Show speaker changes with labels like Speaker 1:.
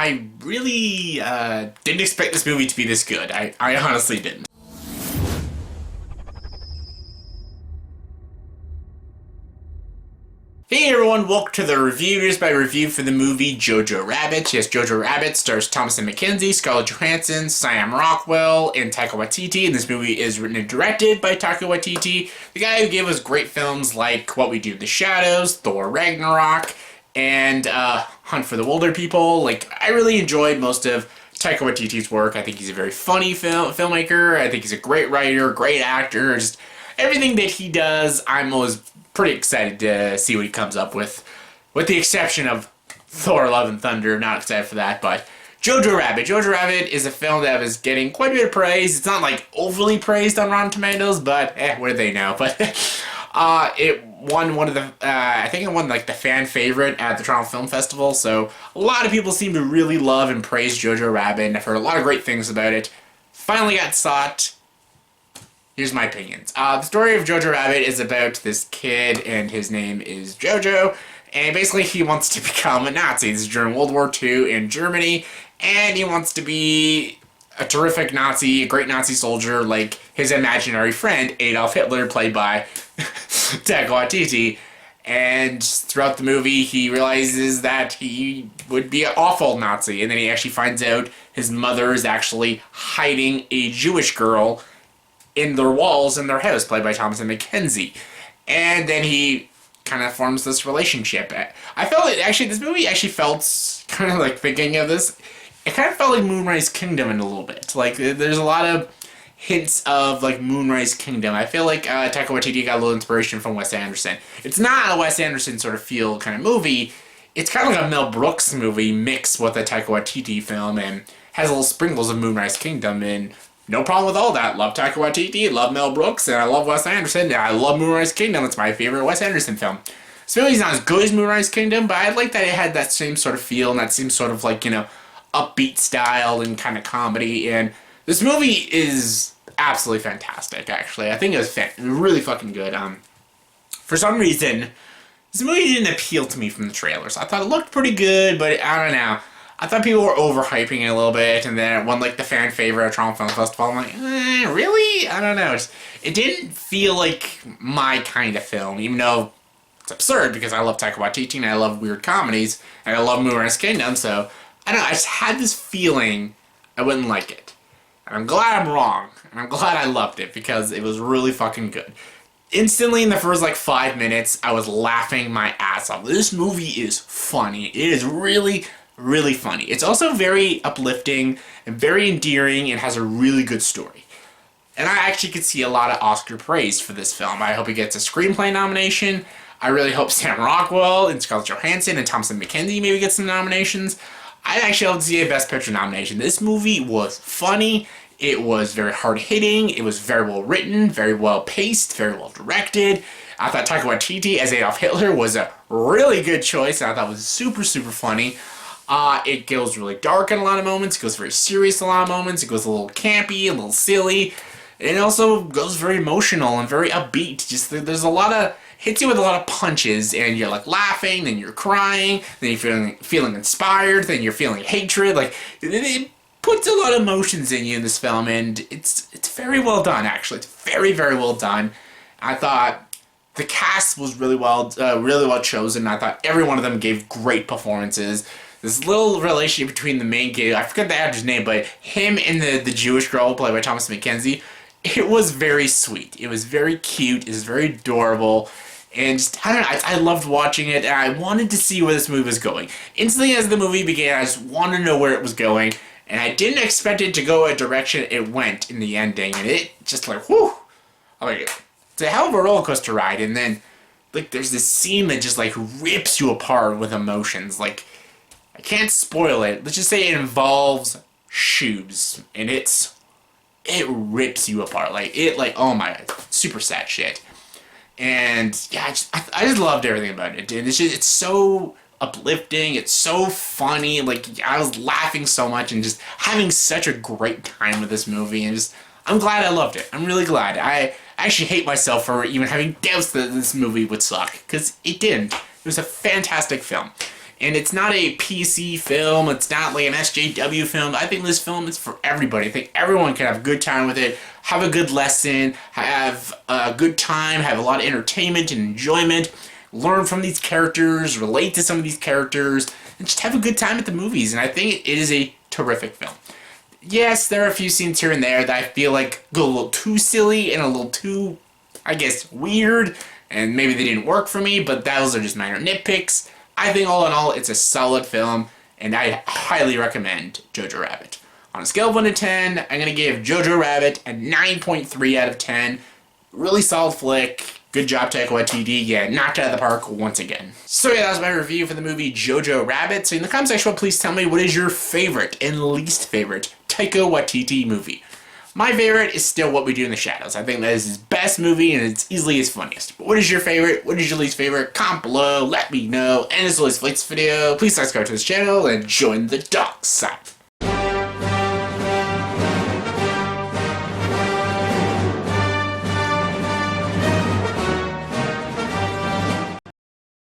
Speaker 1: I really didn't expect this movie to be this good. I honestly didn't. Hey everyone, welcome to the Reviewers by Review for the movie Jojo Rabbit. Yes, Jojo Rabbit stars Thomasin McKenzie, Scarlett Johansson, Sam Rockwell, and Taika Waititi. And this movie is written and directed by Taika Waititi, the guy who gave us great films like What We Do in the Shadows, Thor Ragnarok, and Hunt for the Wilder People. Like, I really enjoyed most of Taika Waititi's work. I think he's a very funny filmmaker. I think he's a great writer, great actor. Just everything that he does, I'm always pretty excited to see what he comes up with the exception of Thor Love and Thunder. Not excited for that, but Jojo Rabbit. Jojo Rabbit is a film that was getting quite a bit of praise. It's not like overly praised on Rotten Tomatoes, but what do they know? But it won one of the, I think it won like the fan favorite at the Toronto Film Festival, so a lot of people seem to really love and praise Jojo Rabbit, and I've heard a lot of great things about it. Finally got saw it. Here's my opinions. The story of Jojo Rabbit is about this kid, and his name is Jojo, and basically he wants to become a Nazi. This is during World War II in Germany, and he wants to be a terrific Nazi, a great Nazi soldier, like his imaginary friend, Adolf Hitler, played by Taika Waititi. And throughout the movie, he realizes that he would be an awful Nazi, and then he actually finds out his mother is actually hiding a Jewish girl in their walls in their house, played by Thomasin McKenzie. And then he kind of forms this relationship. I felt it, actually, this movie actually felt, kind of like thinking of this, it kind of felt like Moonrise Kingdom in a little bit. Like, there's a lot of hints of, like, Moonrise Kingdom. I feel like Taika Waititi got a little inspiration from Wes Anderson. It's not a Wes Anderson sort of feel kind of movie. It's kind of like a Mel Brooks movie mixed with a Taika Waititi film, and has little sprinkles of Moonrise Kingdom, and no problem with all that. Love Taika Waititi, love Mel Brooks, and I love Wes Anderson, and I love Moonrise Kingdom. It's my favorite Wes Anderson film. This movie's not as good as Moonrise Kingdom, but I like that it had that same sort of feel, and that same sort of, like, you know, upbeat style and kind of comedy, and this movie is absolutely fantastic, actually. I think it was really fucking good. For some reason, this movie didn't appeal to me from the trailers. I thought it looked pretty good, but I don't know. I thought people were overhyping it a little bit, and then it won, like, the fan favorite at Toronto Film Festival. I'm like, really? I don't know. It didn't feel like my kind of film, even though it's absurd, because I love Taika Waititi, and I love weird comedies, and I love Moonrise Kingdom, so I don't know. I just had this feeling I wouldn't like it. And I'm glad I'm wrong, and I'm glad I loved it, because it was really fucking good. Instantly, in the first, like, 5 minutes, I was laughing my ass off. This movie is funny. It is really funny. It's also very uplifting and very endearing, and has a really good story. And I actually could see a lot of Oscar praise for this film. I hope it gets a screenplay nomination. I really hope Sam Rockwell and Scarlett Johansson and Thomasin McKenzie maybe get some nominations. I'd actually love to see a Best Picture nomination. This movie was funny. It was very hard-hitting. It was very well written, very well paced, very well directed. I thought Taika Waititi as Adolf Hitler was a really good choice. I thought it was super funny. It goes really dark in a lot of moments. It goes very serious in a lot of moments. It goes a little campy, a little silly. It also goes very emotional and very upbeat. Just there's a lot of, hits you with a lot of punches, and you're like laughing, then you're crying, then you're feeling inspired, then you're feeling hatred. Like, it puts a lot of emotions in you in this film, and it's very well done, actually. It's very well done. I thought the cast was really well chosen. I thought every one of them gave great performances. This little relationship between the main guy, I forget the actor's name, but him and the Jewish girl played by Thomasin McKenzie, it was very sweet. It was very cute. It was very adorable. And just, I don't know, I loved watching it, and I wanted to see where this movie was going. Instantly as the movie began, I just wanted to know where it was going, and I didn't expect it to go a direction it went in the ending, and it just like, whew. I'm like, it's a hell of a roller coaster ride, and then, like, there's this scene that just, like, rips you apart with emotions. Like, I can't spoil it. Let's just say it involves shoes, and it rips you apart. Like, oh my God, super sad shit. And yeah, I just loved everything about it, dude. It's so uplifting. It's so funny. Like, I was laughing so much and just having such a great time with this movie. And just, I'm glad I loved it. I'm really glad. I actually hate myself for even having doubts that this movie would suck, because it didn't. It was a fantastic film. And it's not a PC film. It's not like an SJW film. I think this film is for everybody. I think everyone can have a good time with it, have a good lesson, have a good time, have a lot of entertainment and enjoyment, learn from these characters, relate to some of these characters, and just have a good time at the movies. And I think it is a terrific film. Yes, there are a few scenes here and there that I feel like go a little too silly and a little too, I guess, weird, and maybe they didn't work for me, but those are just minor nitpicks. I think all in all, it's a solid film, and I highly recommend Jojo Rabbit. On a scale of 1 to 10, I'm going to give Jojo Rabbit a 9.3 out of 10. Really solid flick. Good job, Taika Waititi. Yeah, knocked it out of the park once again. So yeah, that was my review for the movie Jojo Rabbit. So in the comment section, please tell me what is your favorite and least favorite Taika Waititi movie. My favorite is still What We Do in the Shadows. I think that is his best movie and it's easily his funniest. But what is your favorite? What is your least favorite? Comment below, let me know. And as always, for this video, please subscribe to this channel and join the dark side.